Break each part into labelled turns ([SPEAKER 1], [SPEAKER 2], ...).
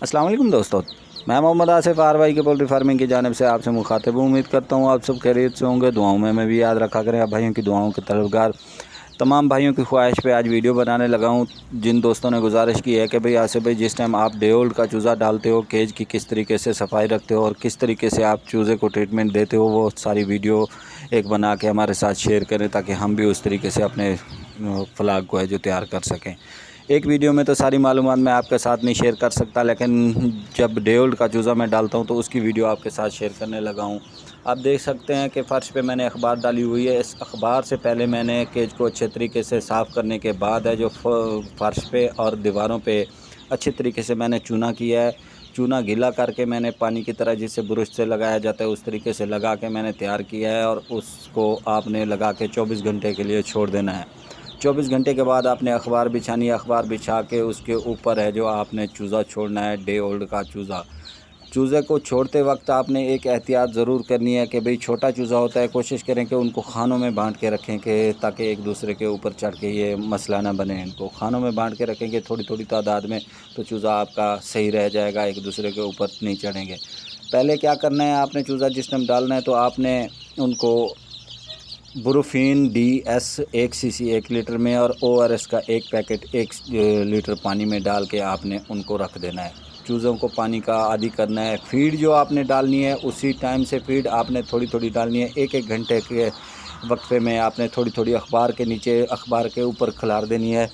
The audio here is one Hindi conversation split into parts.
[SPEAKER 1] अस्सलाम वालेकुम दोस्तों, मैं मोहम्मद आसिफ आरवाई के पोल्ट्री फार्मिंग की जानिब से आपसे मुखातिब हूँ। उम्मीद करता हूँ आप सब खैरियत से होंगे। दुआओं में मैं भी याद रखा करें। आप भाइयों की दुआओं के तलबगार तमाम भाइयों की ख्वाहिश पे आज वीडियो बनाने लगा हूँ। जिन दोस्तों ने गुजारिश की है कि भाई आसिफ भाई, जिस टाइम आप डे ओल्ड का चूज़ा डालते हो, केज की किस तरीके से सफाई रखते हो और किस तरीके से आप चूज़े को ट्रीटमेंट देते हो, वो सारी वीडियो एक बना के हमारे साथ शेयर करें ताकि हम भी उस तरीके से अपने फ्लाग को है जो तैयार कर सकें। एक वीडियो में तो सारी मालूमात मैं आपके साथ नहीं शेयर कर सकता, लेकिन जब डे ओल्ड का चूज़ा मैं डालता हूं तो उसकी वीडियो आपके साथ शेयर करने लगा हूं। आप देख सकते हैं कि फ़र्श पे मैंने अखबार डाली हुई है। इस अखबार से पहले मैंने केज को अच्छे तरीके से साफ़ करने के बाद है जो फ़र्श पे और दीवारों पे अच्छे तरीके से मैंने चूना किया है। चूना गीला करके मैंने पानी की तरह जिससे ब्रश से लगाया जाता है उस तरीके से लगा के मैंने तैयार किया है, और उसको आपने लगा के 24 घंटे के लिए छोड़ देना है। 24 घंटे के बाद आपने अखबार बिछानी है। अखबार बिछा के उसके ऊपर है जो आपने चूज़ा छोड़ना है, डे ओल्ड का चूज़ा। चूज़े को छोड़ते वक्त आपने एक एहतियात ज़रूर करनी है कि भाई छोटा चूज़ा होता है, कोशिश करें कि उनको खानों में बांट के रखें कि ताकि एक दूसरे के ऊपर चढ़ के ये मसला ना बने। इनको खानों में बांट के रखेंगे थोड़ी थोड़ी तादाद में, तो चूज़ा आपका सही रह जाएगा, एक दूसरे के ऊपर नहीं चढ़ेंगे। पहले क्या करना है, आपने चूज़ा जिस टाइम डालना है तो आपने उनको ब्रूफिन DS 1 सीसी 1 लीटर में और ORS का एक पैकेट 1 लीटर पानी में डाल के आपने उनको रख देना है। चूज़ों को पानी का आदी करना है। फीड जो आपने डालनी है उसी टाइम से फीड आपने थोड़ी थोड़ी डालनी है। एक एक घंटे के वक्फे में आपने थोड़ी थोड़ी अखबार के नीचे, अखबार के ऊपर खिलार देनी है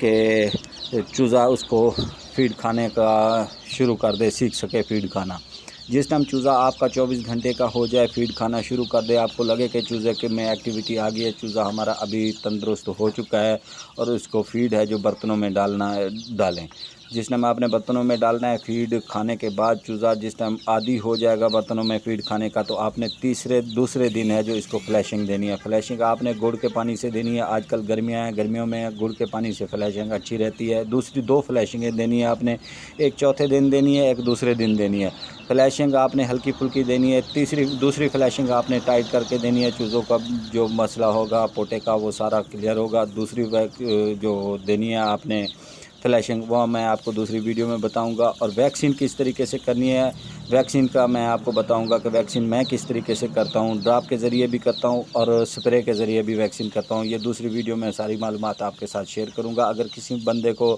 [SPEAKER 1] कि चूज़ा उसको फीड खाने का शुरू कर दे, सीख सके फीड खाना। जिस टाइम चूज़ा आपका 24 घंटे का हो जाए, फीड खाना शुरू कर दे, आपको लगे कि चूज़े के में एक्टिविटी आ गई है, चूज़ा हमारा अभी तंदुरुस्त हो चुका है, और उसको फीड है जो बर्तनों में डालना है डालें। जिस टाइम आपने बर्तनों में डालना है फीड खाने के बाद, चूज़ा जिस टाइम आदी हो जाएगा बर्तनों में फीड खाने का, तो आपने दूसरे दिन है जो इसको फ्लैशिंग देनी है। फ्लैशिंग आपने गुड़ के पानी से देनी है। आजकल गर्मियाँ हैं, गर्मियों में गुड़ के पानी से फ्लैशिंग अच्छी रहती है। दूसरी 2 फ्लैशिंगें देनी है आपने, एक चौथे दिन देनी है, एक दूसरे दिन देनी है। फ्लैशिंग आपने हल्की फुल्की देनी है। दूसरी फ्लैशिंग आपने टाइट करके देनी है। चूज़ों का जो मसला होगा पोटे का वो सारा क्लियर होगा। दूसरी जो देनी है आपने फ्लैशिंग, वो मैं आपको दूसरी वीडियो में बताऊंगा। और वैक्सीन किस तरीके से करनी है, वैक्सीन का मैं आपको बताऊंगा कि वैक्सीन मैं किस तरीके से करता हूं। ड्रॉप के ज़रिए भी करता हूं और स्प्रे के ज़रिए भी वैक्सीन करता हूं। ये दूसरी वीडियो में सारी मालूमात आपके साथ शेयर करूंगा। अगर किसी बंदे को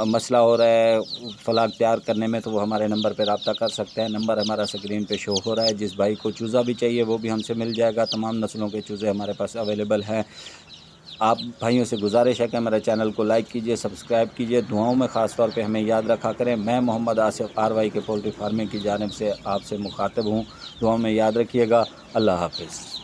[SPEAKER 1] मसला हो रहा है फ्लाग तैयार करने में, तो वो हमारे नंबर पर रब्ता कर सकते हैं। नंबर हमारा स्क्रीन पे शो हो रहा है। जिस भाई को चूज़ा भी चाहिए वो भी हमसे मिल जाएगा। तमाम नस्लों के चूज़े हमारे पास अवेलेबल हैं। आप भाइयों से गुजारिश है कि हमारे चैनल को लाइक कीजिए, सब्सक्राइब कीजिए। दुआओं में ख़ास तौर पे हमें याद रखा करें। मैं मोहम्मद आसिफ आरवाई के पोल्ट्री फार्मिंग की जानिब से आपसे मुखातिब हूँ। दुआओं में याद रखिएगा। अल्लाह हाफ़िज़।